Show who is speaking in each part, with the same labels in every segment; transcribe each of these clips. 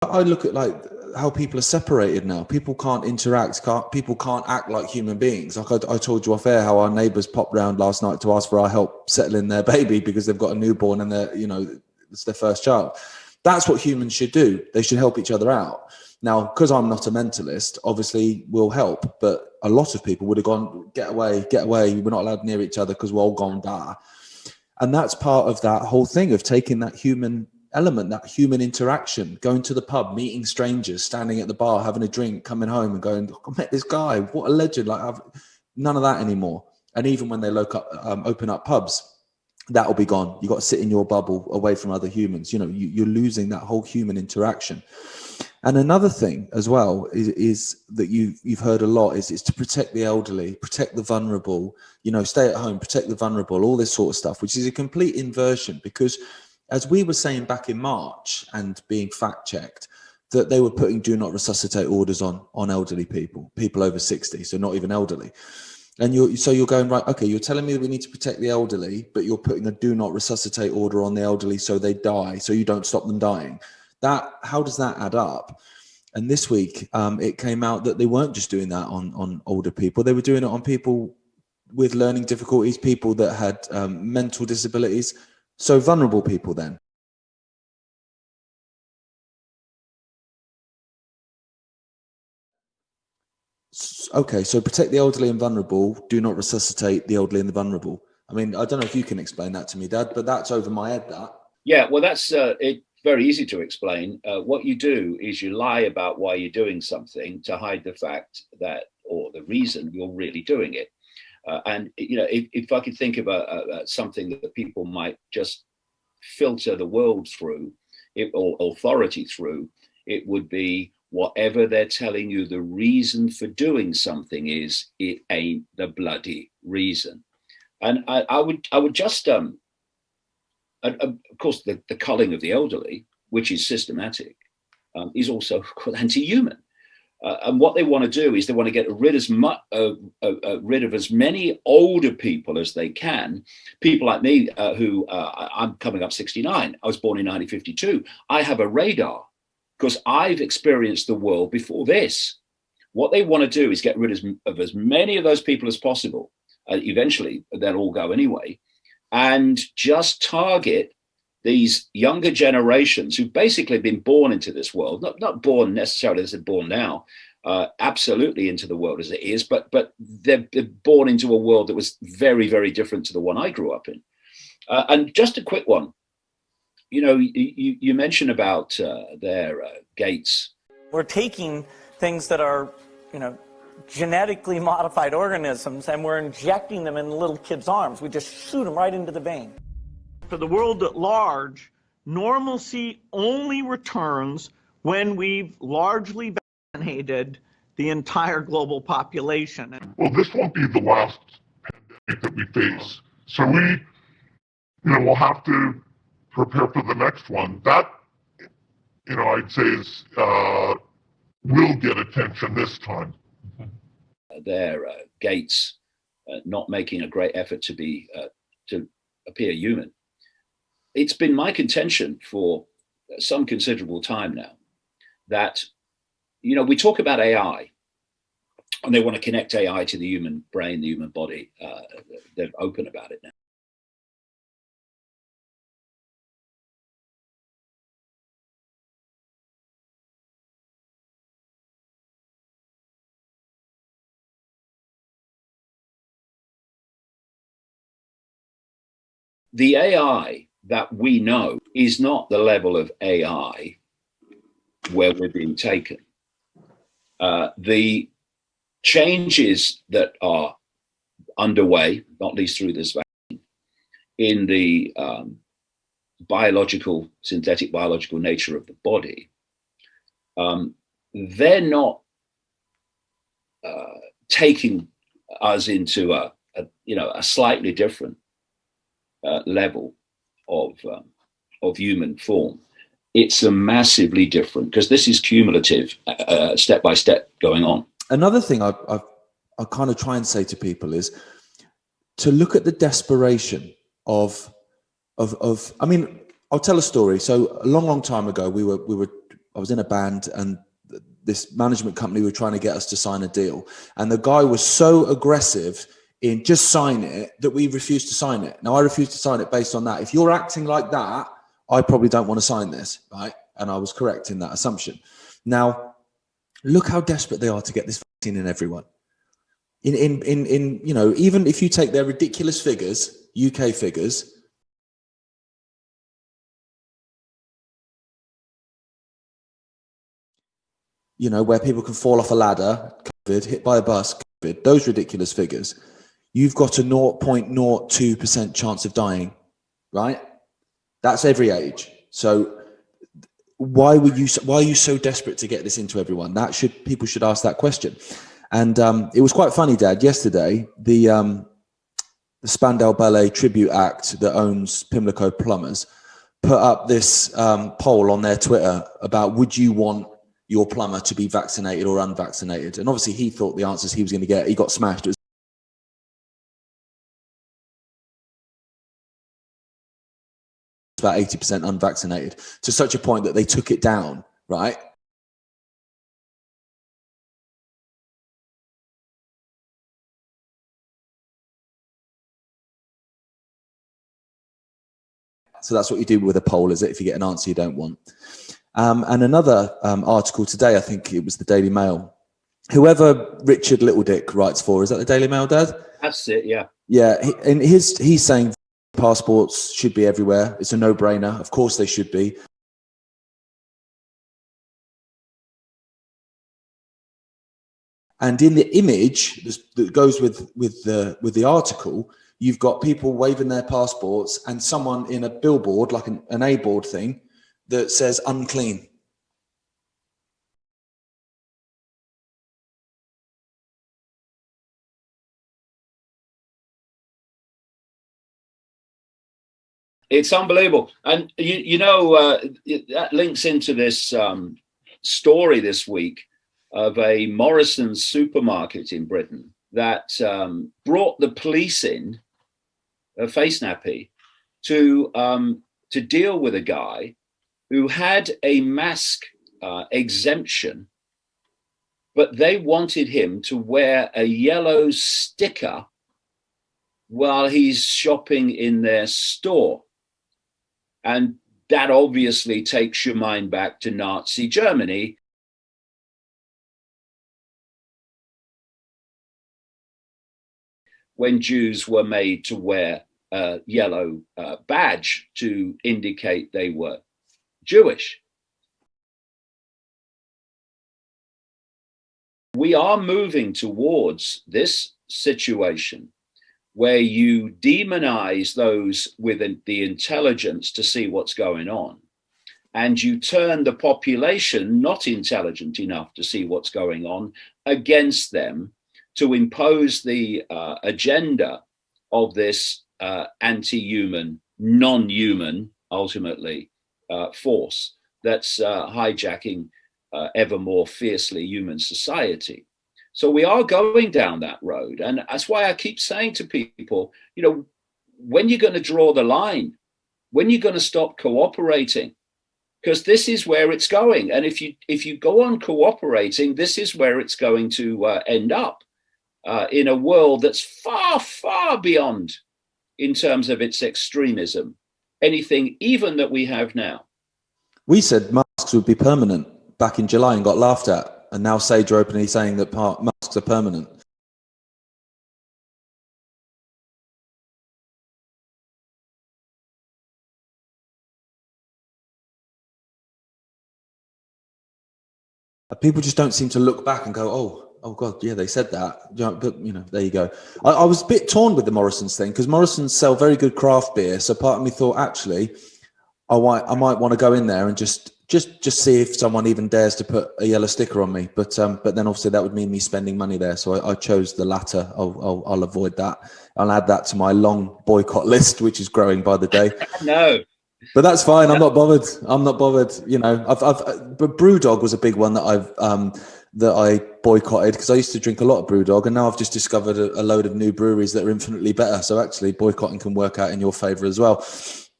Speaker 1: I look at like how people are separated now. People can't interact. People can't act like human beings. Like I told you off air how our neighbours popped round last night to ask for our help settling their baby because they've got a newborn and it's their first child. That's what humans should do. They should help each other out. Now, because I'm not a mentalist, obviously we'll help, but a lot of people would have gone, get away. We're not allowed near each other because we're all gone die. And that's part of that whole thing of taking that human element, that human interaction, going to the pub, meeting strangers, standing at the bar, having a drink, coming home and going, I met this guy, what a legend. Like none of that anymore. And even when they open up pubs, that'll be gone. You got to sit in your bubble away from other humans. You're losing that whole human interaction. And another thing as well is that you've heard a lot is to protect the elderly, protect the vulnerable, stay at home, protect the vulnerable, all this sort of stuff, which is a complete inversion because as we were saying back in March and being fact checked, that they were putting do not resuscitate orders on elderly people over 60, so not even elderly. And you're going, right, okay, you're telling me that we need to protect the elderly, but you're putting a do not resuscitate order on the elderly so they die, so you don't stop them dying. How does that add up? And this week, it came out that they weren't just doing that on older people. They were doing it on people with learning difficulties, people that had mental disabilities. So vulnerable people then. Okay, so protect the elderly and vulnerable, do not resuscitate the elderly and the vulnerable. I mean, I don't know if you can explain that to me, Dad, but that's over my head, that.
Speaker 2: Yeah, well, that's it. Very easy to explain. What you do is you lie about why you're doing something to hide the fact that, or the reason you're really doing it. And if I could think of something that people might just filter the world through, or authority through, it would be whatever they're telling you the reason for doing something is, it ain't the bloody reason. And I would just and of course, the culling of the elderly, which is systematic, is also anti-human. And what they want to do is they want to get rid of as many older people as they can. People like me, who I'm coming up 69. I was born in 1952. I have a radar because I've experienced the world before this. What they want to do is get rid of as many of those people as possible. Eventually, they'll all go anyway. And just target these younger generations who've basically been born into this world, not born necessarily as they're born now, absolutely into the world as it is, but they're born into a world that was very, very different to the one I grew up in. And just a quick one, you mentioned about their Gates.
Speaker 3: We're taking things that are, genetically modified organisms, and we're injecting them in little kids' arms. We just shoot them right into the vein.
Speaker 4: For the world at large, normalcy only returns when we've largely vaccinated the entire global population.
Speaker 5: Well, this won't be the last pandemic that we face. So we'll have to prepare for the next one. That, I'd say is, will get attention this time.
Speaker 2: Their Gates not making a great effort to appear human. It's been my contention for some considerable time now that, we talk about AI and they want to connect AI to the human brain, the human body. They're open about it now. The AI that we know is not the level of AI where we're being taken. The changes that are underway, not least through this vaccine, in the synthetic biological nature of the body, they're not taking us into a slightly different level of human form. It's a massively different, because this is cumulative, step by step going on.
Speaker 1: Another thing I kind of try and say to people is to look at the desperation of I mean, I'll tell a story. So a long time ago, we were I was in a band, and this management company were trying to get us to sign a deal. And the guy was so aggressive in just sign it that we refused to sign it. Now, I refused to sign it based on that. If you're acting like that, I probably don't want to sign this, right? And I was correct in that assumption. Now, look how desperate they are to get this vaccine in everyone. In you know, even if you take their ridiculous figures, UK figures, you know, where people can fall off a ladder, COVID, hit by a bus, COVID, those ridiculous figures, you've got a 0.02% chance of dying, right? That's every age. So why are you so desperate to get this into everyone? People should ask that question. And it was quite funny, Dad. Yesterday, the Spandau Ballet Tribute Act that owns Pimlico Plumbers put up this poll on their Twitter about, would you want your plumber to be vaccinated or unvaccinated? And obviously he thought the answers he was going to get, he got smashed. It was about 80% unvaccinated, to such a point that they took it down, right? So that's what you do with a poll, is it, if you get an answer you don't want. And another article today, I think it was the Daily Mail. Whoever Richard Littledick writes for, is that the Daily Mail, Dad?
Speaker 2: That's it, yeah.
Speaker 1: Yeah, he's saying passports should be everywhere. It's a no-brainer. Of course they should be. And in the image that goes with the article, you've got people waving their passports and someone in a billboard, like an A-board thing, that says unclean.
Speaker 2: It's unbelievable. And, that links into this story this week of a Morrison's supermarket in Britain that brought the police in, face nappy, to deal with a guy who had a mask exemption, but they wanted him to wear a yellow sticker while he's shopping in their store. And that obviously takes your mind back to Nazi Germany. When Jews were made to wear a yellow badge to indicate they were Jewish. We are moving towards this situation where you demonize those with the intelligence to see what's going on, and you turn the population not intelligent enough to see what's going on against them to impose the agenda of this anti-human, non-human, ultimately, force that's hijacking ever more fiercely human society. So we are going down that road. And that's why I keep saying to people, when you're going to draw the line, when you're going to stop cooperating, because this is where it's going. And if you go on cooperating, this is where it's going to end up, in a world that's far, far beyond, in terms of its extremism, anything even that we have now.
Speaker 1: We said masks would be permanent back in July and got laughed at. And now Sage are openly saying that masks are permanent. People just don't seem to look back and go, oh God, yeah, they said that. But, there you go. I was a bit torn with the Morrison's thing, because Morrison's sell very good craft beer. So part of me thought, actually, I might want to go in there and just see if someone even dares to put a yellow sticker on me. But then obviously that would mean me spending money there. So I chose the latter. I'll avoid that. I'll add that to my long boycott list, which is growing by the day.
Speaker 2: No.
Speaker 1: But that's fine. I'm not bothered. But BrewDog was a big one that I boycotted, because I used to drink a lot of BrewDog, and now I've just discovered a load of new breweries that are infinitely better. So actually boycotting can work out in your favor as well.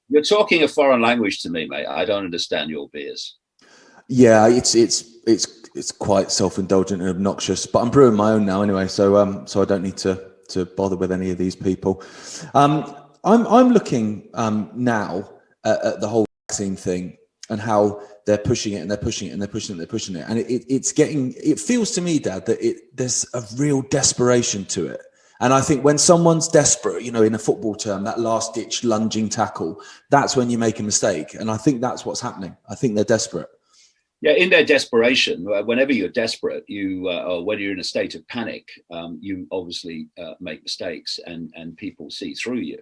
Speaker 2: You're talking a foreign language to me, mate. I don't understand your beers.
Speaker 1: Yeah, it's quite self-indulgent and obnoxious, but I'm brewing my own now anyway, so so I don't need to bother with any of these people. I'm looking now at the whole vaccine thing and how they're pushing it and they're pushing it and they're pushing it and they're pushing it, and it feels to me, Dad, that there's a real desperation to it. And I think when someone's desperate, you know, in a football term, that last ditch lunging tackle, that's when you make a mistake. And I think that's what's happening. I think they're desperate.
Speaker 2: Yeah, in their desperation, whenever you're desperate, or when you're in a state of panic, you obviously make mistakes, and people see through you.